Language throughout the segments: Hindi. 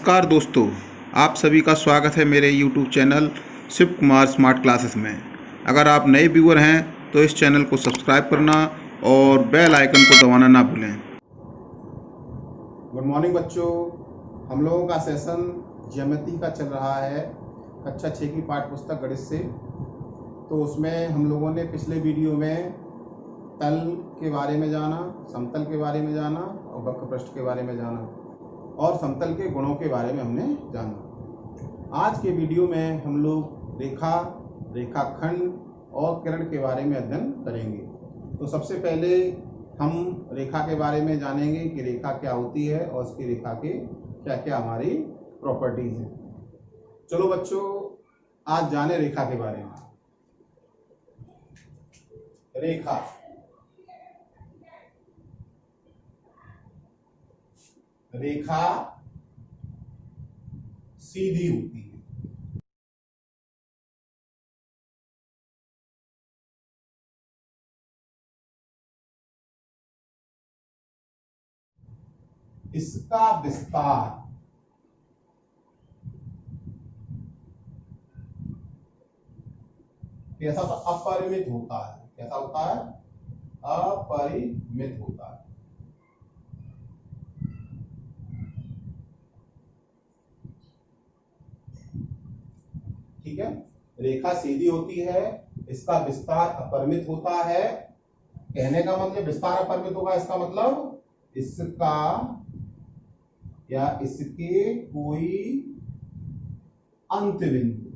नमस्कार दोस्तों, आप सभी का स्वागत है मेरे YouTube channel Shiv Kumar smart classes में। अगर आप नए व्यूअर हैं तो इस चैनल को सब्सक्राइब करना और बेल आइकन को दबाना ना भूलें। गुड मॉर्निंग बच्चों, हम लोगों का सेशन ज्यामिति का चल रहा है कक्षा 6 की पाठ्य पुस्तक गणित से। तो उसमें हम लोगों ने पिछले वीडियो में तल के बारे में जाना, समतल के बारे में जाना और वक्र पृष्ठ के बारे में जाना और समतल के गुणों के बारे में हमने जाना। आज के वीडियो में हम लोग रेखा, रेखाखंड और किरण के बारे में अध्ययन करेंगे। तो सबसे पहले हम रेखा के बारे में जानेंगे कि रेखा क्या होती है और उसकी रेखा के क्या क्या हमारी प्रॉपर्टीज हैं। चलो बच्चों, आज जाने रेखा के बारे में। रेखा रेखा सीधी होती है। इसका विस्तार कैसा होता है? अपरिमित होता है। कैसा होता है? अपरिमित होता है। ठीक है, रेखा सीधी होती है, इसका विस्तार अपरिमित होता है। कहने का मतलब विस्तार अपरिमित होगा, इसका मतलब इसका या इसके कोई अंत बिंदु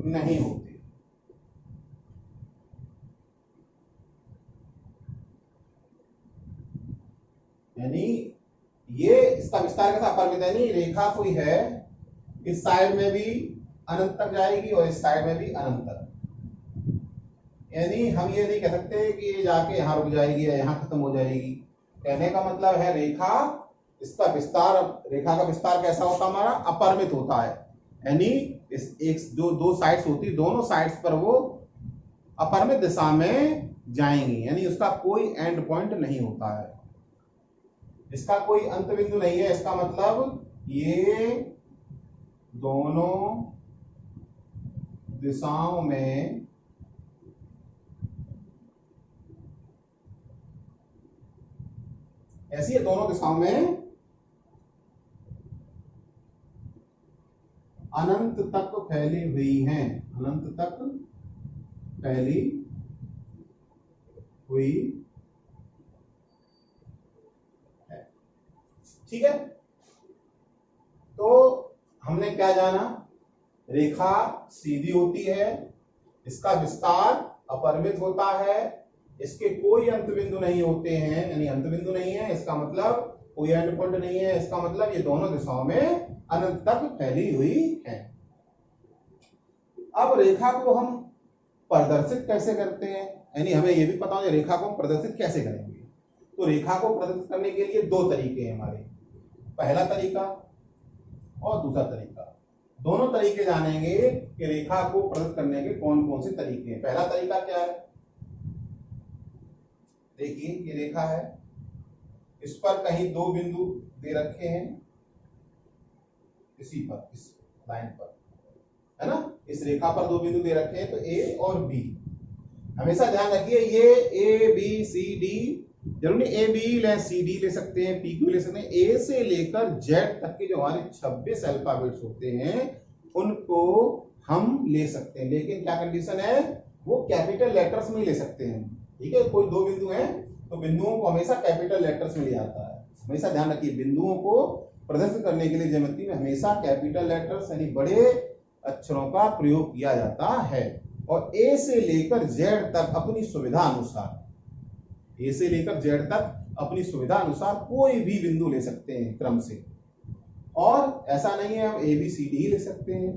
नहीं होते। यानी ये इसका विस्तार कैसा अपरिमित, यानी रेखा कोई है, इस साइड में भी अनंत तक जाएगी और इस साइड में भी अनंत तक। यानी हम ये नहीं कह सकते कि ये जाके यहां रुक जाएगी या यहां खत्म हो जाएगी। कहने का मतलब है रेखा, इसका विस्तार, रेखा का विस्तार कैसा होता है? हमारा अपरिमित होता है। यानी इस एक जो दो साइड्स होती, दोनों साइड्स पर वो अपरिमित दिशा में जाएंगी। यानी उसका कोई एंड पॉइंट नहीं होता है, इसका कोई अंत बिंदु नहीं है। इसका मतलब ये दोनों दिशाओं में ऐसी है, दोनों दिशाओं में अनंत तक फैली हुई हैं, अनंत तक फैली हुई है। ठीक है, तो हमने क्या जाना? रेखा सीधी होती है, इसका विस्तार अपरिमित होता है, इसके कोई अंत बिंदु नहीं होते हैं। यानी अंत बिंदु नहीं है, इसका मतलब कोई एंड पॉइंट नहीं है। इसका मतलब ये दोनों दिशाओं में अनंत तक फैली हुई है। अब रेखा को हम प्रदर्शित कैसे करते हैं? यानी हमें यह भी पता हो रेखा को हम प्रदर्शित कैसे करेंगे। तो रेखा को प्रदर्शित करने के लिए दो तरीके हैं हमारे, पहला तरीका और दूसरा तरीका। दोनों तरीके जानेंगे कि रेखा को प्रदर्शित करने के कौन कौन से तरीके हैं। पहला तरीका क्या है? देखिए, ये रेखा है, इस पर कहीं दो बिंदु दे रखे हैं, इसी पर, इस लाइन पर, है ना। इस रेखा पर दो बिंदु दे रखे हैं, तो ए और बी। हमेशा ध्यान रखिए, ये ए बी सी डी जरूरी ए बी ले, सी डी ले सकते हैं, पी क्यू ले सकते हैं। ए से लेकर जेड तक के जो हमारे 26 अल्फाबेट्स होते हैं उनको हम ले सकते हैं, लेकिन क्या कंडीशन है? वो कैपिटल लेटर्स में ले सकते हैं। ठीक है, कोई दो बिंदु हैं तो बिंदुओं को हमेशा कैपिटल लेटर्स में लिया जाता है। हमेशा ध्यान रखिए, बिंदुओं को प्रदर्शित करने के लिए ज्यामिति में हमेशा कैपिटल लेटर्स यानी बड़े अक्षरों का प्रयोग किया जाता है। और ए से लेकर जेड तक अपनी सुविधा अनुसार, ए से लेकर जेड तक अपनी सुविधा अनुसार कोई भी बिंदु ले सकते हैं क्रम से। और ऐसा नहीं है हम ए बी सी डी ले सकते हैं,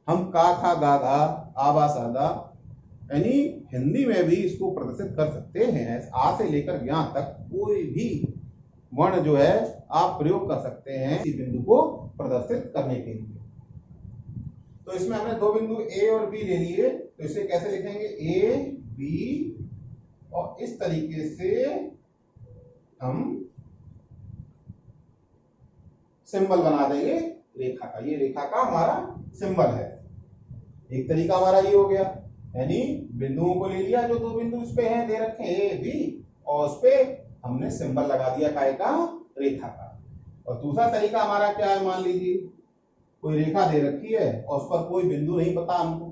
हम का खा गा घा आबा सादा यानी हिंदी में भी इसको प्रदर्शित कर सकते हैं। आ से लेकर ज्ञा तक कोई भी वर्ण जो है आप प्रयोग कर सकते हैं इसी बिंदु को प्रदर्शित करने के लिए। तो इसमें हमने दो बिंदु ए और बी ले लिए, तो इसे कैसे लिखेंगे? ए बी और इस तरीके से हम सिंबल बना देंगे रेखा का। ये रेखा का हमारा सिंबल है। एक तरीका हमारा ये हो गया, यानी बिंदुओं को ले लिया, जो दो बिंदु उस पे हैं दे रखे हैं ए बी, और उस पे हमने सिंबल लगा दिया काय का, रेखा का। और दूसरा तरीका हमारा क्या है, मान लीजिए कोई रेखा दे रखी है और उस पर कोई बिंदु नहीं पता हमको,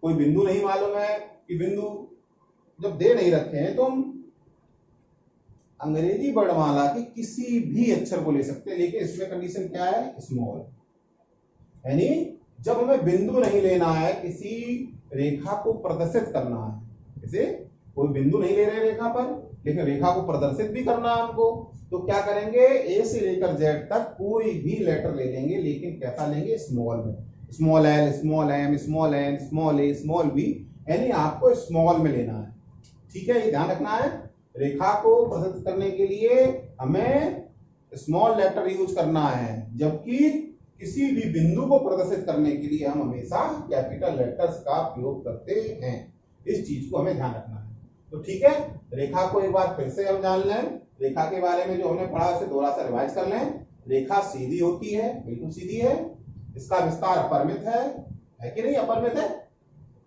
कोई बिंदु नहीं मालूम है कि बिंदु जब दे नहीं रखे हैं तो हम अंग्रेजी वर्णमाला के किसी भी अक्षर को ले सकते हैं, लेकिन इसमें कंडीशन क्या है, स्मॉल। यानी जब हमें बिंदु नहीं लेना है, किसी रेखा को प्रदर्शित करना है, जैसे कोई बिंदु नहीं ले रहे रेखा पर, लेकिन रेखा को प्रदर्शित भी करना है हमको, तो क्या करेंगे, ए से लेकर जेड तक कोई भी लेटर ले लेंगे, लेकिन कैसा लेंगे, स्मॉल में। Small L, small M, small N, small A, small B, यानी आपको स्मॉल में लेना है। ठीक है, ये ध्यान रखना है। रेखा को प्रदर्शित करने के लिए हमें स्मॉल लेटर यूज करना है, जबकि किसी भी बिंदु को प्रदर्शित करने के लिए हम हमेशा कैपिटल लेटर्स का प्रयोग करते हैं। इस चीज को हमें ध्यान रखना है। तो ठीक है, रेखा को एक बार फिर से हम जान लें। रेखा के बारे में जो हमने पढ़ा उसे थोड़ा सा रिवाइज कर लें। रेखा सीधी होती है, बिल्कुल सीधी है, इसका विस्तार अपरिमित है कि नहीं, अपरिमित है,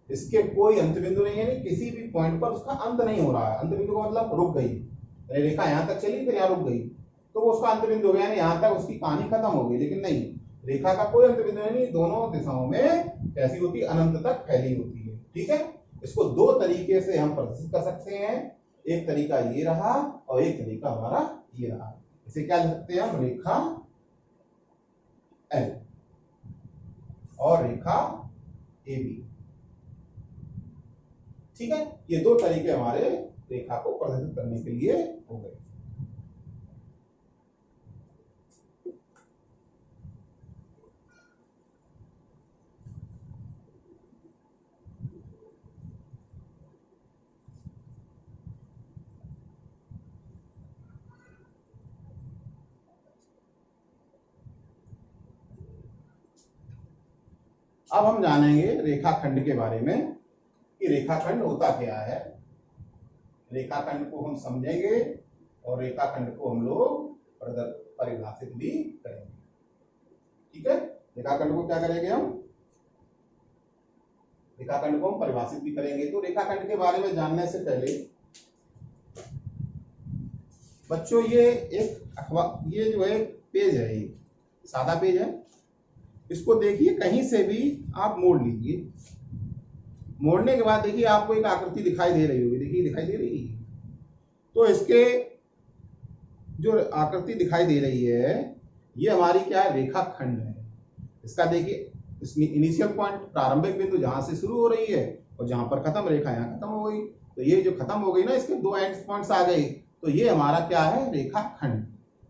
इसके कोई अंत बिंदु नहीं है, नहीं किसी भी पॉइंट पर उसका अंत नहीं हो रहा है। अंत बिंदु का मतलब रुक गई, रेखा यहां तक चली फिर यहां रुक गई तो वो उसका अंत बिंदु हो गया, यहां तक उसकी कहानी खत्म हो गई। लेकिन नहीं, रेखा का कोई अंत बिंदु नहीं, दोनों दिशाओं में कैसी होती है, अनंत तक फैली होती है। ठीक है, इसको दो तरीके से हम प्रदर्शित कर सकते हैं। एक तरीका ये रहा और एक तरीका हमारा ये रहा। इसे क्या लिख सकते हैं हम, रेखा एल और रेखा ए बी। ठीक है, ये दो तरीके हमारे रेखा को प्रदर्शित करने के लिए हो गए। अब हम जानेंगे रेखाखंड के बारे में कि रेखाखंड होता क्या है। रेखाखंड को हम समझेंगे और रेखाखंड को हम लोग परिभाषित भी करेंगे। ठीक है, रेखाखंड को क्या करेंगे हम, रेखाखंड को हम परिभाषित भी करेंगे। तो रेखाखंड के बारे में जानने से पहले बच्चों ये ये जो है पेज है, ये सादा पेज है, इसको देखिए कहीं से भी आप मोड़ लीजिए। मोड़ने के बाद देखिए आपको एक आकृति दिखाई दे रही होगी, देखिए दिखाई दे रही है। तो इसके जो आकृति दिखाई दे रही है ये हमारी क्या है, रेखाखंड है। इसका देखिए इसमें इनिशियल पॉइंट, प्रारंभिक बिंदु जहां से शुरू हो रही है और जहां पर खत्म, रेखा यहाँ खत्म हो गई, तो ये जो खत्म हो गई ना, इसके दो एंड पॉइंट्स आ गए, तो ये हमारा क्या है, रेखाखंड।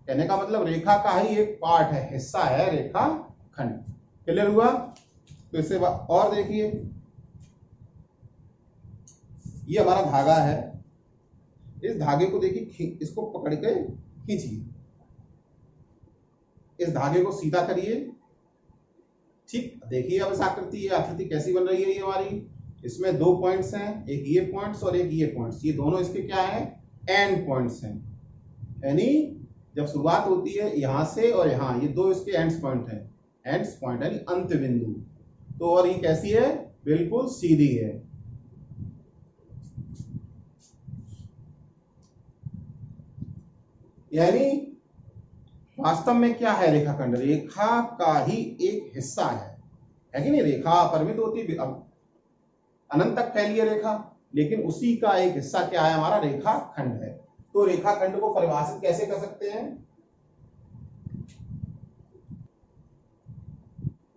कहने का मतलब रेखा का ही एक पार्ट है, हिस्सा है रेखाखंड। क्लियर हुआ? तो इससे और देखिए ये हमारा धागा है, इस धागे को देखिए, इसको पकड़ के खींचिए, इस धागे को सीधा करिए। ठीक, देखिए अब इस आकृति कैसी बन रही है, ये हमारी, इसमें दो पॉइंट्स हैं, एक ये पॉइंट्स और एक ये पॉइंट्स, ये दोनों इसके क्या है, एंड पॉइंट्स हैं। यानी जब शुरुआत होती है यहां से और यहां, ये दो इसके एंड्स पॉइंट हैं, एंड्स पॉइंट यानी अंत बिंदु। तो और ये कैसी है, बिल्कुल सीधी है। यानी वास्तव में क्या है रेखाखंड, रेखा का ही एक हिस्सा है कि नहीं। रेखा अपरिमित होती है, अब अनंत तक फैली है रेखा, लेकिन उसी का एक हिस्सा क्या है, हमारा रेखाखंड है। तो रेखाखंड को परिभाषित कैसे कर सकते हैं,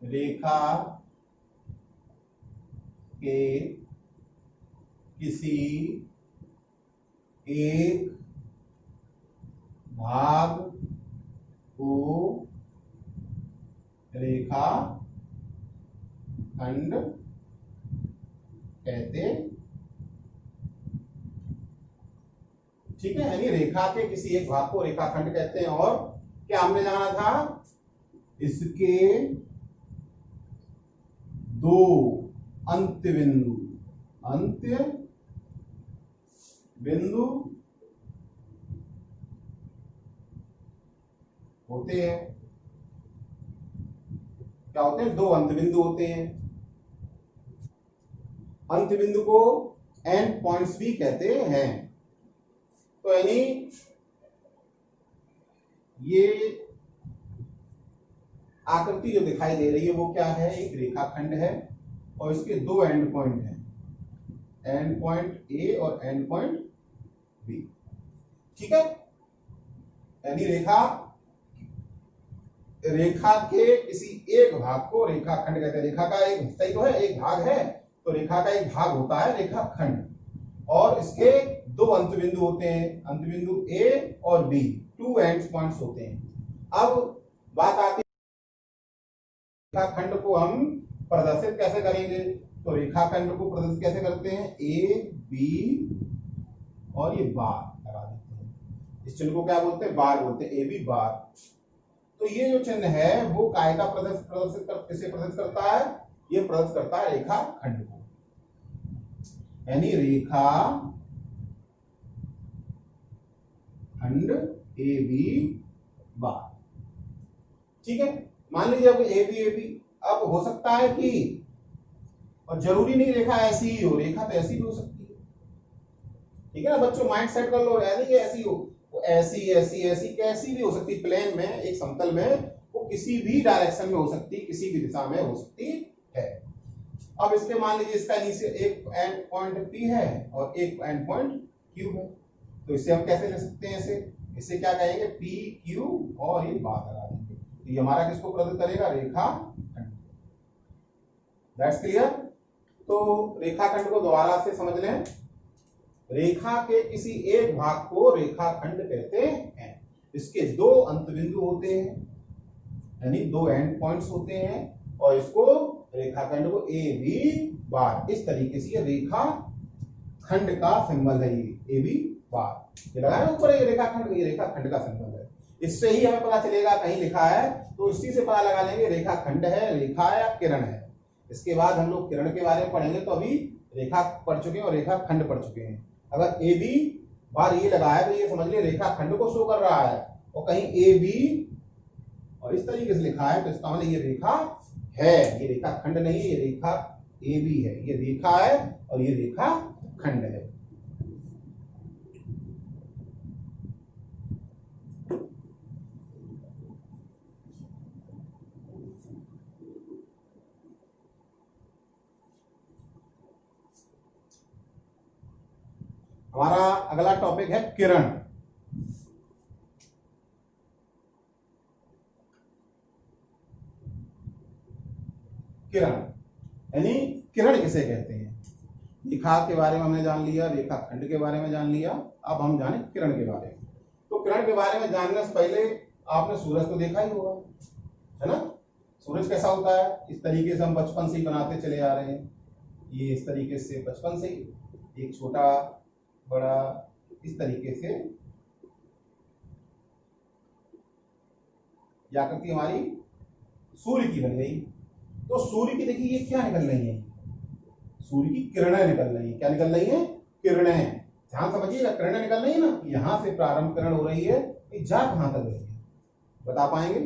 रेखा के किसी एक भाग को रेखा खंड कहते। ठीक है, यानी रेखा के किसी एक भाग को रेखाखंड कहते हैं। और क्या हमने जाना था, इसके दो अंत बिंदु बिंदु होते हैं। क्या होते हैं? दो अंत बिंदु होते हैं। अंत बिंदु को एंड पॉइंट्स भी कहते हैं। तो यानी ये आकृति जो दिखाई दे रही है वो क्या है? एक रेखाखंड है और इसके दो एंड पॉइंट हैं, एंड पॉइंट ए और एंड पॉइंट बी। ठीक है, यानी रेखा के किसी एक भाग को रेखाखंड कहते हैं। रेखा का एक हिस्सा ही तो है, एक भाग है, तो रेखा का एक भाग होता है रेखाखंड, और इसके दो अंत बिंदु होते हैं, अंत बिंदु ए और बी, टू एंड पॉइंट्स होते हैं। अब बात आती है रेखाखंड को हम प्रदर्शित कैसे करेंगे? तो रेखाखंड को प्रदर्शित कैसे करते हैं? ए बी और ये बार लगा देते हैं। इस चिन्ह को क्या बोलते हैं? बार बोलते हैं, ए बी बार। तो ये जो चिन्ह है वो काय का किसे प्रदर्शित करता है? ये प्रदर्शित करता है रेखाखंड को, यानी रेखा खंड ए बी बार। ठीक है, मान लीजिए अब ए बी, अब हो सकता है कि, और जरूरी नहीं रेखा ऐसी ही हो, रेखा तो ऐसी भी हो सकती है। ठीक है ना बच्चों, माइंड सेट कर लो, यानी कि ऐसी हो, वो ऐसी ऐसी ऐसी कैसी भी हो सकती, प्लेन में, एक समतल में, वो किसी भी डायरेक्शन में हो सकती, किसी भी दिशा में हो सकती है। अब इसके मान लीजिए इसका नीचे एक एंड पॉइंट P है और एक एंड पॉइंट Q है, तो इसे हम कैसे ले सकते हैं? इसे क्या कहेंगे? P Q और ये बात लगा देंगे, तो ये हमारा किसको प्रदर्शित करेगा? रेखाखंड। That's clear. तो रेखाखंड को दोबारा से समझ लें, रेखा के किसी एक भाग को रेखाखंड कहते हैं। इसके दो अंत बिंदु होते हैं, यानी दो एंड पॉइंट्स होते हैं, और इसको रेखाखंड को ए बी बार, इस तरीके से ये रेखाखंड का सिंबल है, ये ए बी बार ये लगा है ऊपर, ये रेखाखंड, ये रेखाखंड का सिंबल है। इससे ही हमें पता चलेगा, कहीं लिखा है तो इसी से पता लगा लेंगे रेखाखंड है, रेखा या किरण है। इसके बाद हम लोग किरण के बारे में पढ़ेंगे, तो अभी रेखा पढ़ चुके हैं और रेखाखंड पढ़ चुके हैं। अगर ए बी बार ये लगा है तो ये समझ लिया रेखाखंड को शो कर रहा है, और कहीं ए बी और इस तरीके से लिखा है तो इसका मतलब ये रेखा है, ये रेखाखंड नहीं है, ये रेखा ए बी है, ये रेखा है और ये रेखाखंड है। हमारा अगला टॉपिक है किरण। किरण यानी किरण किसे कहते हैं? रेखा के बारे में हमने जान लिया, रेखाखंड के बारे में जान लिया, अब हम जाने किरण के बारे में। तो किरण के बारे में जानने से पहले आपने सूरज को देखा ही होगा, है ना? सूरज कैसा होता है? इस तरीके से हम बचपन से ही बनाते चले आ रहे हैं, ये इस तरीके से बचपन से ही, एक छोटा बड़ा इस तरीके से आकृति हमारी सूर्य की बन गई। तो सूर्य की देखिए ये क्या निकल रही है? सूर्य की किरणें निकल रही है। क्या निकल रही है? किरणें। ध्यान समझिएगा, किरणें निकल रही है ना, यहां से प्रारंभ किरण हो रही है, ये जा कहां तक रही है बता पाएंगे?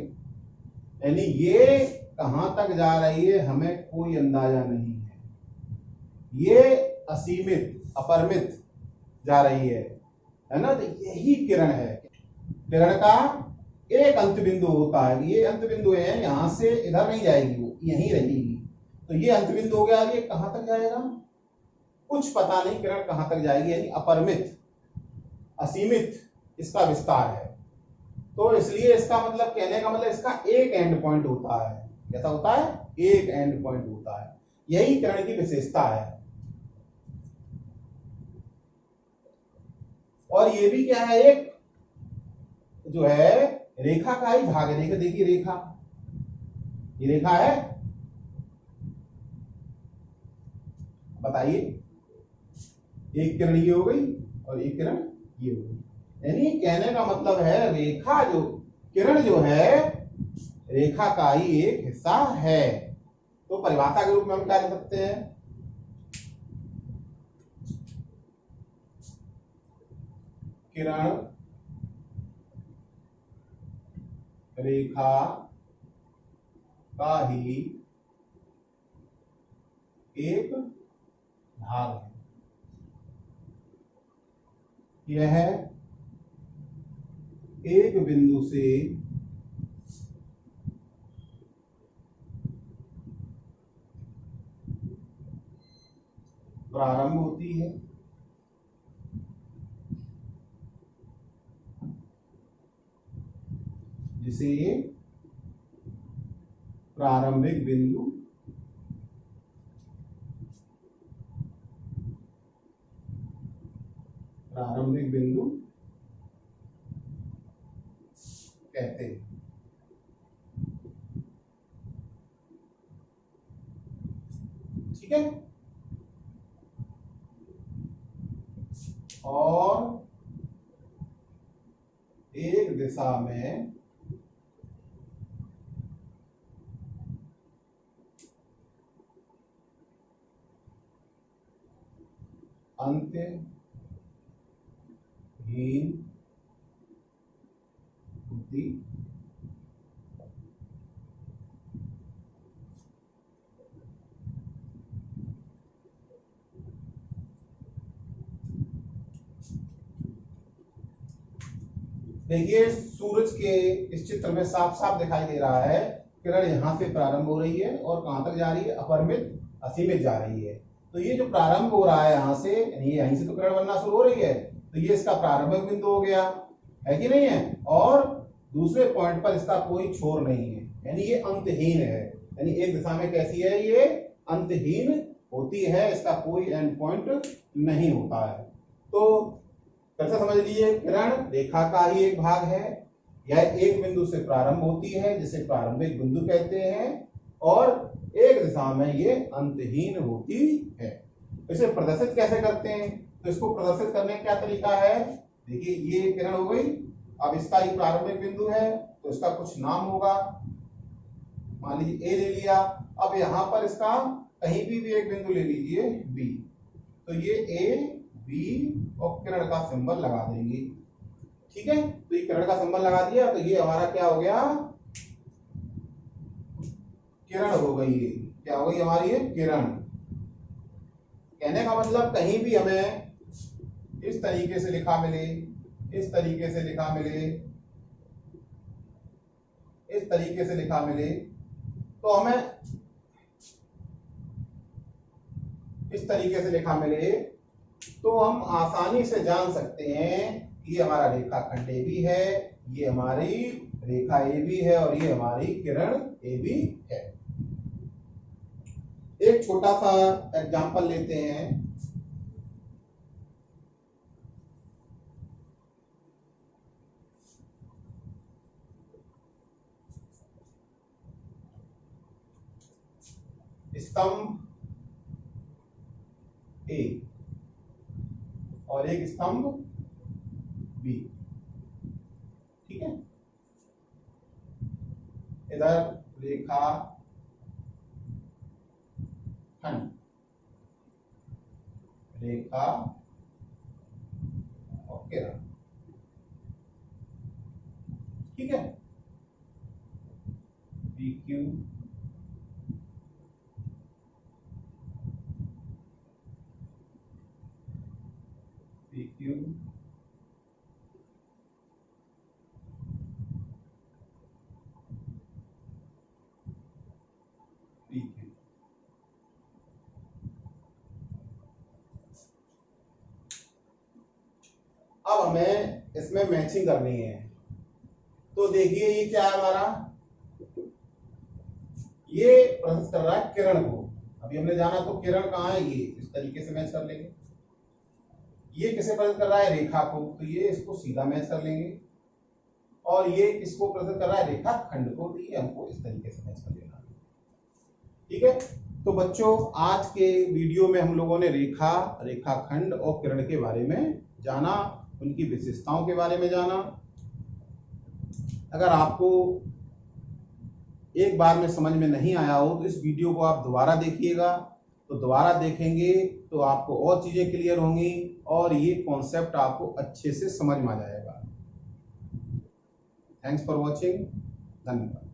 यानी ये कहां तक जा रही है हमें कोई अंदाजा नहीं है, ये असीमित अपरिमित जा रही है ना? तो यही किरण है। किरण का एक अंत बिंदु होता है, ये अंत बिंदु है, यहां से इधर नहीं जाएगी, वो यहीं रहेगी। तो ये अंत बिंदु हो गया, ये कहां तक जाएगा कुछ पता नहीं, किरण कहां तक जाएगी, यानी अपरिमित असीमित इसका विस्तार है। तो इसलिए इसका मतलब, कहने का मतलब, इसका एक एंड पॉइंट होता है। कैसा होता है? एक एंड पॉइंट होता है, यही किरण की विशेषता है। और ये भी क्या है? एक जो है रेखा का ही भाग है। देखिए रेखा, ये रेखा है, बताइए, एक किरण ये हो गई और एक किरण ये हो गई। यानी कहने का मतलब है रेखा जो, किरण जो है रेखा का ही एक हिस्सा है। तो परिभाषा के रूप में हम क्या लिख सकते हैं? किरण रेखा का ही एक भाग है। यह एक बिंदु से प्रारंभ होती है जिसे प्रारंभिक बिंदु कहते हैं। ठीक है, और एक दिशा में अंतहीन होती देखिए सूरज के इस चित्र में साफ साफ दिखाई दे रहा है किरण यहां से प्रारंभ हो रही है और कहां तक जा रही है, अपरिमित असीमित जा रही है। तो ये जो प्रारंभ हो रहा है यहाँ से, यानी यहीं से तो किरण बनना शुरू हो रही है, तो ये इसका प्रारंभिक बिंदु हो गया, है कि नहीं है। और दूसरे पॉइंट पर इसका कोई छोर नहीं है, यानी ये अंतहीन है। यानी एक दिशा में कैसी है, ये अंतहीन होती है, इसका कोई एंड पॉइंट नहीं होता है। तो कैसे समझ लीजिए, किरण रेखा का ही एक भाग है, यह एक बिंदु से प्रारंभ होती है जिसे प्रारंभिक बिंदु कहते हैं, और एक दिशा में ये अंतहीन होती है। इसे प्रदर्शित कैसे करते हैं, तो इसको प्रदर्शित करने का क्या तरीका है, देखिए ये किरण हो गई, अब इसका ही प्रारंभिक बिंदु है तो इसका कुछ नाम होगा, मान लीजिए ए ले लिया। अब यहां पर इसका कहीं भी एक बिंदु ले लीजिए बी, तो ये ए बी और किरण का सिंबल लगा देंगे। ठीक है, तो ये किरण का सिंबल लगा दिया, तो ये हमारा क्या हो गया, किरण हो गई है। क्या हो गई हमारी, ये किरण। कहने का मतलब कहीं भी हमें इस तरीके से लिखा मिले, इस तरीके से लिखा मिले, इस तरीके से लिखा मिले, तो हमें इस तरीके से लिखा मिले तो हम आसानी से जान सकते हैं कि ये हमारा रेखाखंड ए बी है, ये हमारी रेखा ए बी है और ये हमारी किरण ए बी है। एक छोटा सा एग्जांपल लेते हैं। स्तंभ ए और एक स्तंभ बी, ठीक है। इधर रेखा खंड, रेखा और किरण, ठीक है। P Q P Q P Q. अब हमें इसमें मैचिंग करनी है, तो देखिए ये क्या है हमारा, ये प्रदर्शित कर रहा है किरण को। अभी हमने जाना तो किरण कहाँ है, ये इस तरीके से मैच कर लेंगे। ये किसे प्रदर्शित कर रहा है, रेखा को, तो ये इसको सीधा मैच कर लेंगे। और ये किसको प्रदर्शित कर रहा है, रेखा खंड को, तो ये हमको इस तरीके से मैच कर लेना। ठीक है, तो बच्चों आज के वीडियो में हम लोगों ने रेखा, रेखाखंड और किरण के बारे में जाना, उनकी विशेषताओं के बारे में जाना। अगर आपको एक बार में समझ में नहीं आया हो तो इस वीडियो को आप दोबारा देखिएगा, तो दोबारा देखेंगे तो आपको और चीजें क्लियर होंगी और ये कॉन्सेप्ट आपको अच्छे से समझ में आ जाएगा। थैंक्स फॉर वॉचिंग, धन्यवाद।